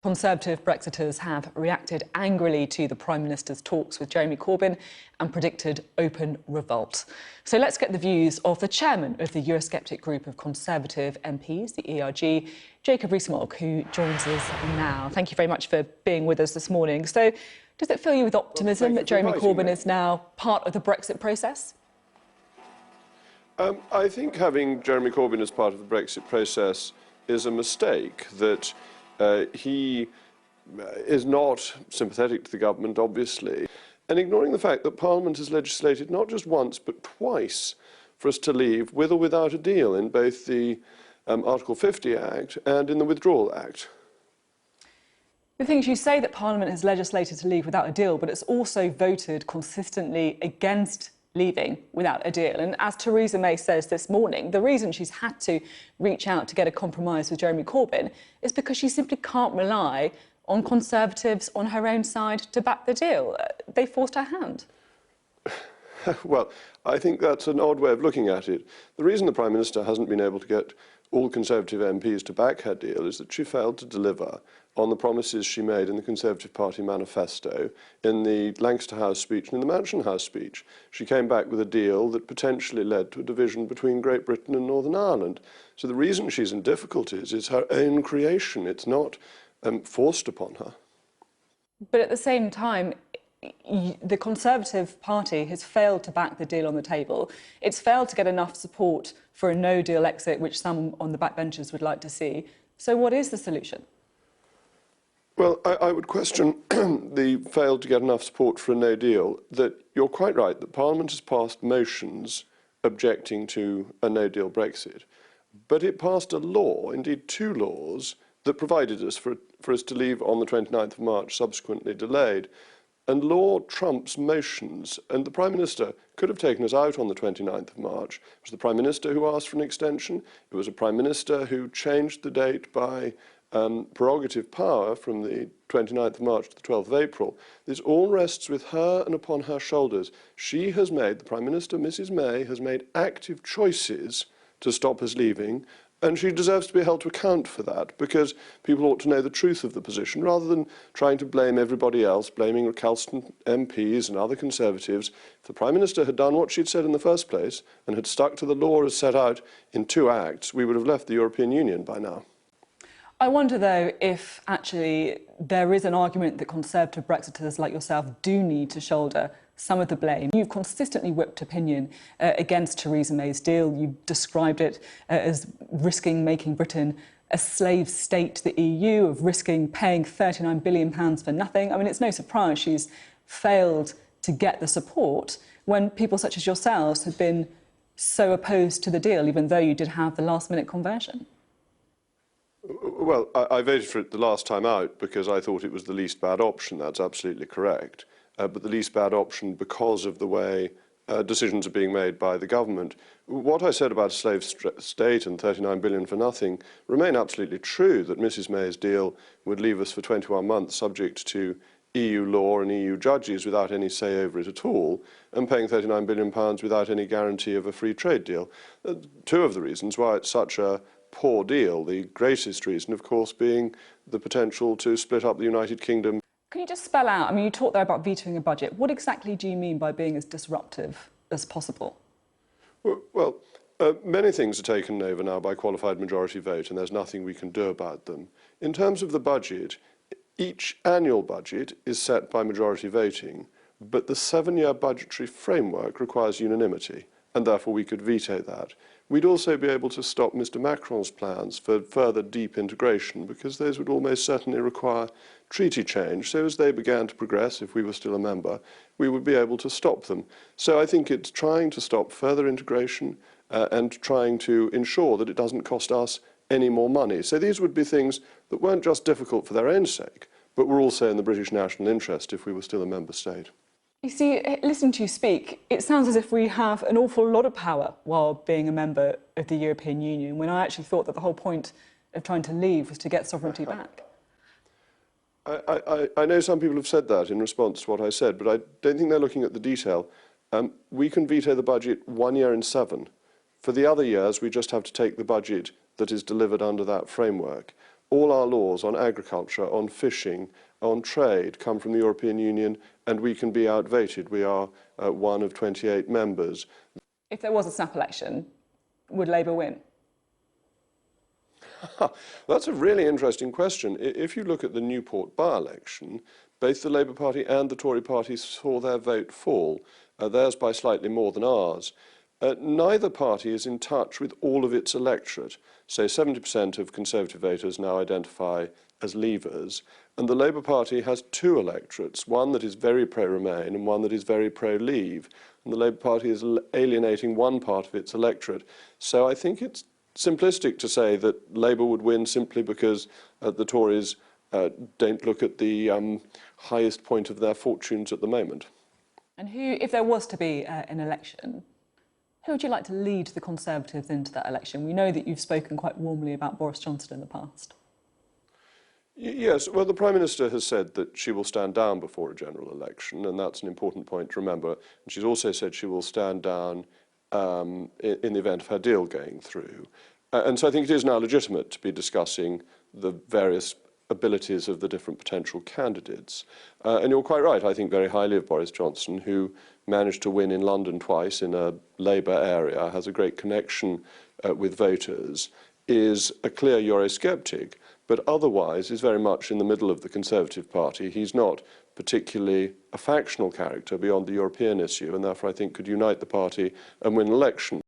Conservative Brexiters have reacted angrily to the Prime Minister's talks with Jeremy Corbyn and predicted open revolt. So let's get the views of the chairman of the Eurosceptic group of Conservative MPs, the ERG, Rees Mogg, who joins us now. Thank you very much for being with us this morning. So does it fill you with optimism that Jeremy Corbyn is now part of the Brexit process? I think having Jeremy Corbyn as part of the Brexit process is a mistake. That he is not sympathetic to the government, obviously, and ignoring the fact that Parliament has legislated not just once but twice for us to leave with or without a deal in both the Article 50 Act and in the Withdrawal Act. The thing is, you say that Parliament has legislated to leave without a deal, but it's also voted consistently against leaving without a deal. And as Theresa May says this morning, the reason she's had to reach out to get a compromise with Jeremy Corbyn is because she simply can't rely on Conservatives on her own side to back the deal. They forced her hand. Well, I think that's an odd way of looking at it. The reason the Prime Minister hasn't been able to get all Conservative MPs to back her deal is that she failed to deliver on the promises she made in the Conservative Party manifesto, in the Lancaster House speech and in the Mansion House speech. She came back with a deal that potentially led to a division between Great Britain and Northern Ireland. So the reason she's in difficulties is her own creation. It's not forced upon her. But at the same time, the Conservative Party has failed to back the deal on the table. It's failed to get enough support for a no-deal exit, which some on the backbenchers would like to see. So what is the solution? Well, I would question the failed to get enough support for a no deal. That you're quite right that Parliament has passed motions objecting to a no deal Brexit, but it passed a law, indeed two laws, that provided us for us to leave on the 29th of March, subsequently delayed. And law trumps motions, and the Prime Minister could have taken us out on the 29th of March. It was the Prime Minister who asked for an extension. It was a Prime Minister who changed the date by prerogative power from the 29th of March to the 12th of April. This all rests with her and upon her shoulders. She has made, the Prime Minister, Mrs May, has made active choices to stop us leaving, and she deserves to be held to account for that, because people ought to know the truth of the position, rather than trying to blame everybody else, blaming recalcitrant MPs and other Conservatives. If the Prime Minister had done what she'd said in the first place and had stuck to the law as set out in two acts, we would have left the European Union by now. I wonder, though, if actually there is an argument that Conservative Brexiters like yourself do need to shoulder some of the blame. You've consistently whipped opinion against Theresa May's deal. You described it as risking making Britain a slave state to the EU, of risking paying £39 billion for nothing. I mean, it's no surprise she's failed to get the support when people such as yourselves have been so opposed to the deal, even though you did have the last-minute conversion. Well, I voted for it the last time out because I thought it was the least bad option. That's absolutely correct. But the least bad option because of the way decisions are being made by the government. What I said about a slave state and £39 billion for nothing remain absolutely true, that Mrs May's deal would leave us for 21 months subject to EU law and EU judges without any say over it at all, and paying £39 billion without any guarantee of a free trade deal. Two of the reasons why it's such a poor deal, the greatest reason, of course, being the potential to split up the United Kingdom. Can you just spell out, I mean, you talked there about vetoing a budget. What exactly do you mean by being as disruptive as possible? Well, many things are taken over now by qualified majority vote, and there's nothing we can do about them. In terms of the budget, each annual budget is set by majority voting, but the 7-year budgetary framework requires unanimity, and therefore we could veto that. We'd also be able to stop Mr Macron's plans for further deep integration, because those would almost certainly require treaty change. So as they began to progress, if we were still a member, we would be able to stop them. So I think it's trying to stop further integration and trying to ensure that it doesn't cost us any more money. So these would be things that weren't just difficult for their own sake, but were also in the British national interest if we were still a member state. You see, listening to you speak, it sounds as if we have an awful lot of power while being a member of the European Union, when I actually thought that the whole point of trying to leave was to get sovereignty back. I know some people have said that in response to what I said, but I don't think they're looking at the detail. We can veto the budget 1 year in 7. For the other years, we just have to take the budget that is delivered under that framework. all our laws on agriculture, on fishing, on trade come from the European Union, and we can be outvoted. We are one of 28 members. If there was a snap election, would Labour win? That's a really interesting question. If you look at the Newport by-election, both the Labour Party and the Tory party saw their vote fall, theirs by slightly more than ours. Neither party is in touch with all of its electorate. So 70% of Conservative voters now identify as Leavers, and the Labour Party has two electorates, one that is very pro-Remain and one that is very pro-Leave. And the Labour Party is alienating one part of its electorate. So I think it's simplistic to say that Labour would win simply because the Tories don't look at the highest point of their fortunes at the moment. And who, if there was to be an election, who would you like to lead the Conservatives into that election? We know that you've spoken quite warmly about Boris Johnson in the past. Yes, well, the Prime Minister has said that she will stand down before a general election, and that's an important point to remember. And she's also said she will stand down in the event of her deal going through. And so I think it is now legitimate to be discussing the various abilities of the different potential candidates. And you're quite right, I think very highly of Boris Johnson, who managed to win in London twice in a Labour area, has a great connection with voters, is a clear Eurosceptic, but otherwise is very much in the middle of the Conservative Party. He's not particularly a factional character beyond the European issue, and therefore I think could unite the party and win an election.